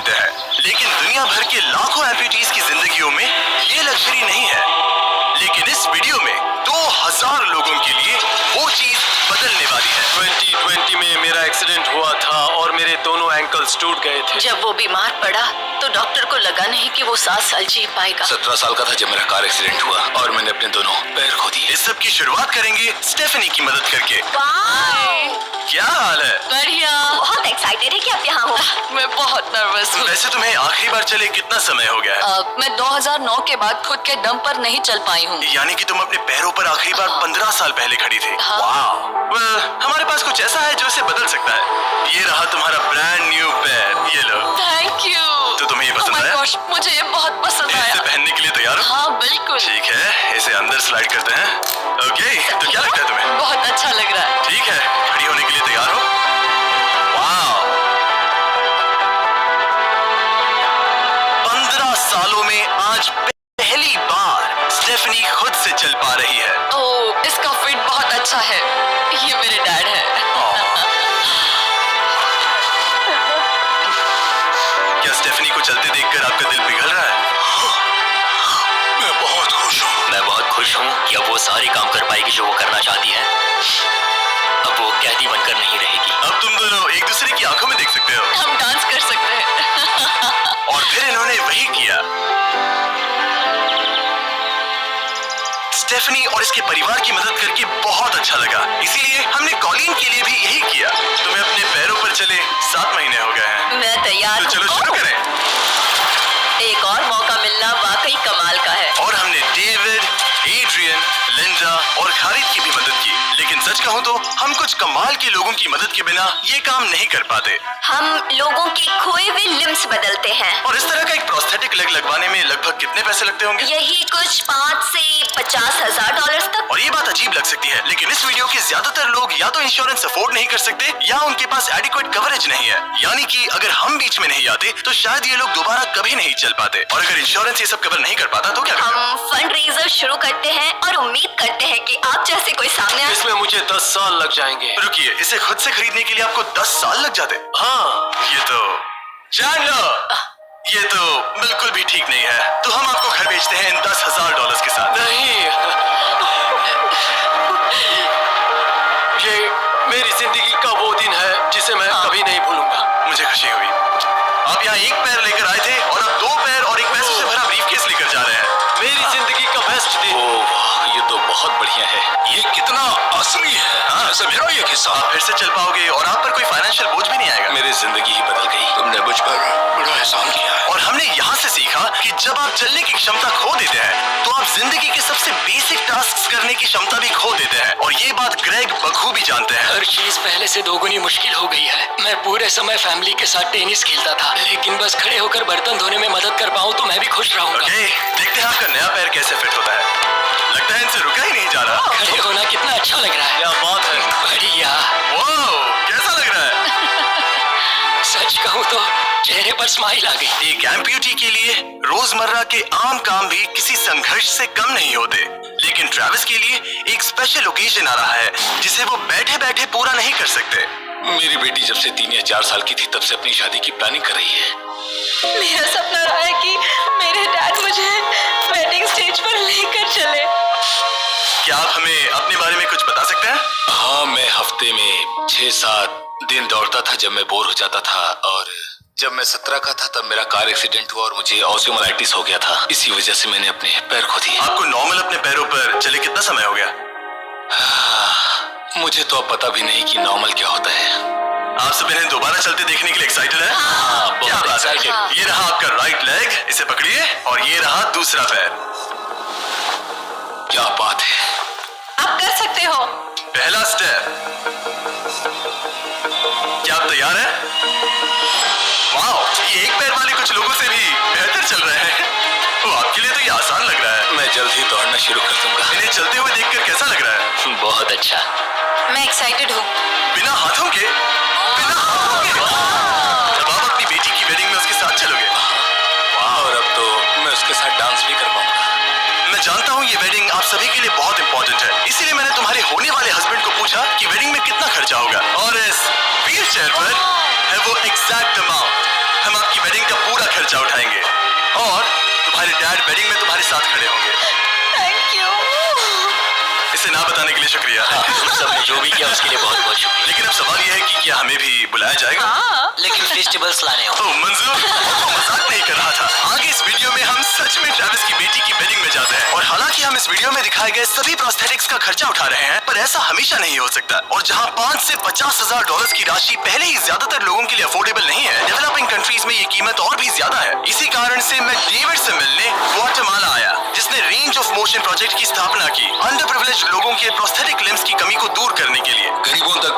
देते हैं, लेकिन दुनिया भर के लाखों एम्पुटीज की जिंदगियों में ये लग्जरी नहीं है। लेकिन इस वीडियो में 2000 लोगों के लिए वो चीज बदलने वाली है। 2020 में मेरा एक्सीडेंट हुआ था और मेरे दोनों एंकल्स टूट गए थे। जब वो बीमार पड़ा तो डॉक्टर को लगा नहीं कि वो 7 साल जी पाएगा। 17 साल का था जब मेरा कार एक्सीडेंट हुआ और मैंने अपने दोनों पैर खो दिए। इस सब की शुरुआत करेंगे स्टेफनी की मदद करके। क्या हाल है? बढ़िया। बहुत एक्साइटेड है कि आप यहाँ हो। मैं बहुत नर्वस हूँ। वैसे तुम्हें आखिरी बार चले कितना समय हो गया है? मैं 2009 के बाद खुद के दम पर नहीं चल पाई हूँ। यानी कि तुम अपने पैरों पर आखिरी बार 15 साल पहले खड़ी थी। हाँ। वाह। हमारे पास कुछ ऐसा है जो इसे बदल सकता है। ये रहा तुम्हारा ब्रांड न्यू पैर, ये लो। Thank you. तो तुम्हें ये पसंद आया? मुझे ये बहुत पसंद आया। इसे पहनने के लिए तैयार हो? हाँ बिल्कुल। ठीक है, इसे अंदर स्लाइड करते हैं। ओके, तो क्या लगता है तुम्हें? बहुत अच्छा लग रहा है। ठीक है, खड़ी होने के लिए तैयार हो? वाह! 15 सालों में आज पहली बार स्टेफनी खुद से चल पा रही है। ओह, इसका फिट बहुत अच्छा है। ये मेरे डैड है। क्या स्टेफनी को चलते देखकर आपका दिल पिघल रहा है? मैं बहुत खुश हूँ। मैं बहुत खुश हूँ कि अब वो सारे काम कर पाएगी जो वो करना चाहती है। अब वो कैदी बनकर नहीं रहेगी। अब तुम दोनों एक दूसरे की आंखों में देख सकते हो। हम डांस कर सकते हैं। और फिर इन्होंने वही किया। स्टेफनी और इसके परिवार की मदद करके बहुत अच्छा लगा, इसीलिए हमने कॉलिन के लिए भी यही किया। तुम्हें अपने पैरों पर चले 7 महीने हो गए हैं। मैं तैयार तो चलो हूँ। शुरू करें। एक और मौका मिलना वाकई कमाल का है। और हमने डेविड, एड्रियन, लिंडा और खालिद की भी मदद की। लेकिन सच कहूँ तो हम कुछ कमाल के लोगों की मदद के बिना ये काम नहीं कर पाते। हम लोगों के खोए हुए लिम्स बदलते हैं। और इस तरह का एक प्रोस्थेटिक लेग लगवाने में लगभग कितने पैसे लगते होंगे? यही कुछ 5 से 50 हजार डॉलर तक। और ये बात अजीब लग सकती है, लेकिन इस वीडियो के ज्यादातर लोग या तो इंश्योरेंस अफोर्ड नहीं कर सकते या उनके पास एडिक्वेट कवरेज नहीं है। यानी कि अगर हम बीच में नहीं आते तो शायद ये लोग दोबारा कभी नहीं चल पाते। और अगर इंश्योरेंस ये सब कवर नहीं कर पाता तो क्या करते? हम फंड रेजर शुरू करते हैं और उम्मीद करते हैं कि आप जैसे कोई सामने आए। इसमें मुझे 10 साल लग जाएंगे। रुकिए, इसे खुद से खरीदने के लिए आपको 10 साल लग जाते? हाँ। ये तो चैंडलर, ये तो बिल्कुल भी ठीक नहीं है। तो हम आपको घर बेचते हैं इन $10,000 के साथ। नहीं, ये मेरी जिंदगी का वो दिन है जिसे मैं कभी नहीं भूलूंगा। मुझे खुशी हुई। आप यहाँ एक पैर लेकर आए थे और अब 2 पैर और एक पैसों से भरा ब्रीफकेस लेकर जा रहे हैं। मेरी जिंदगी का बेस्ट दिन। ओह, ये तो बहुत बढ़िया है। ये कितना असली है। हाँ, जैसे मेरा ये किस्सा। आप फिर से चल पाओगे और आप पर कोई फाइनेंशियल बोझ भी नहीं आएगा। मेरी जिंदगी ही बदल गई। तुमने मुझ पर बड़ा एहसान किया है। और हमने यहाँ से सीखा कि जब आप चलने की क्षमता खो देते हैं तो आप जिंदगी के सबसे बेसिक टास्क करने की क्षमता भी खो देते हैं। और ये बात ग्रेग बखूबी जानते हैं। हर चीज पहले से दोगुनी मुश्किल हो गई है। मैं पूरे समय फैमिली के साथ टेनिस खेलता था, लेकिन बस खड़े होकर बर्तन धोने में मदद कर पाऊँ तो मैं भी खुश रहूंगा। ओके, देखते हैं आपका नया पैर कैसे फिट होता है। लगता है इनसे रुका ही नहीं जा रहा। खड़े होना कितना अच्छा लग रहा है। क्या बात है। बढ़िया। वाओ, कैसा लग रहा है? सच कहूँ तो चेहरे पर स्माइल आ गई। एक एम्प्यूटी के लिए रोजमर्रा के आम काम भी किसी संघर्ष से कम नहीं होते, लेकिन ट्रैविस के लिए एक स्पेशल ओकेजन आ रहा है जिसे वो बैठे बैठे पूरा नहीं कर सकते। मेरी बेटी जब से 3 या 4 साल की थी तब से अपनी शादी की प्लानिंग कर रही है। मेरा सपना रहा है कि मेरे डैड मुझे वेडिंग स्टेज पर लेकर चले। क्या आप हमें अपने बारे में कुछ बता सकते हैं? हाँ, मैं हफ्ते में 6-7 दिन दौड़ता था जब मैं बोर हो जाता था। और जब मैं 17 का था तब मेरा कार एक्सीडेंट हुआ और मुझे ऑस्टियोमाइलाइटिस हो गया था। इसी वजह से मैंने अपने पैर खो दिए। आपको नॉर्मल अपने पैरों पर चले कितना समय हो गया? मुझे तो अब पता भी नहीं कि नॉर्मल क्या होता है। आप सब इन्हें दोबारा चलते देखने के लिए एक्साइटेड हैं? हाँ, क्या बहुत बात है। excited। ये रहा आपका राइट लेग, इसे पकड़िए। और ये रहा दूसरा पैर। क्या बात है। आप कर सकते हो। पहला स्टेप। क्या आप तैयार हैं? वाओ, ये एक पैर वाले कुछ लोगों से भी बेहतर चल रहे हैं। तो आपके लिए तो ये आसान लग रहा है। मैं जल्द ही दौड़ना शुरू कर दूंगा। इन्हें चलते हुए देखकर कैसा लग रहा है? बहुत अच्छा। मैं एक्साइटेड हूँ। बिना हाथों के? बिना हाथों के? जब आप अपनी बेटी की वेडिंग में उसके साथ चलोगे? और अब तो मैं उसके साथ डांस भी कर पाऊंगा। मैं जानता हूँ ये वेडिंग आप सभी के लिए बहुत इंपॉर्टेंट है, इसीलिए मैंने तुम्हारे होने वाले हस्बैंड को पूछा कि वेडिंग में कितना खर्चा होगा। और इस व्हील चेयर पर है वो एग्जैक्ट अमाउंट। हम आपकी वेडिंग का पूरा खर्चा उठाएंगे और तुम्हारे डैड वेडिंग में तुम्हारे साथ खड़े होंगे। Thank you. इसे ना बताने के लिए शुक्रिया। तुम सबने जो भी किया उसके लिए बहुत बहुत शुक्रिया। लेकिन अब सवाल यह है कि क्या हमें भी बुलाया जाएगा? हाँ। लेकिन फेस्टिवल्स लाने हो। ओह मंजूर, वो मजाक नहीं कर रहा था। आगे इस वीडियो में हम सच में ट्रेविस की बेटी की वेडिंग में जाते हैं और हालांकि हम इस वीडियो में दिखाए गए सभी प्रोस्थेटिक्स का खर्चा उठा रहे हैं, पर ऐसा हमेशा नहीं हो सकता। और जहां 5 से 50 हजार डॉलर्स की राशि पहले ही ज्यादातर लोगों के लिए अफोर्डेबल नहीं है, डेवलपिंग कंट्रीज में ये कीमत और भी ज्यादा है। इसी कारण से मैं डेविड से मिलने ग्वाटेमाला आया, जिसने रेंज ऑफ मोशन प्रोजेक्ट की स्थापना की अंडर प्रिविलेज्ड लोगों के प्रोस्थेटिक लिम्स की कमी को दूर करने के लिए। गरीबों तक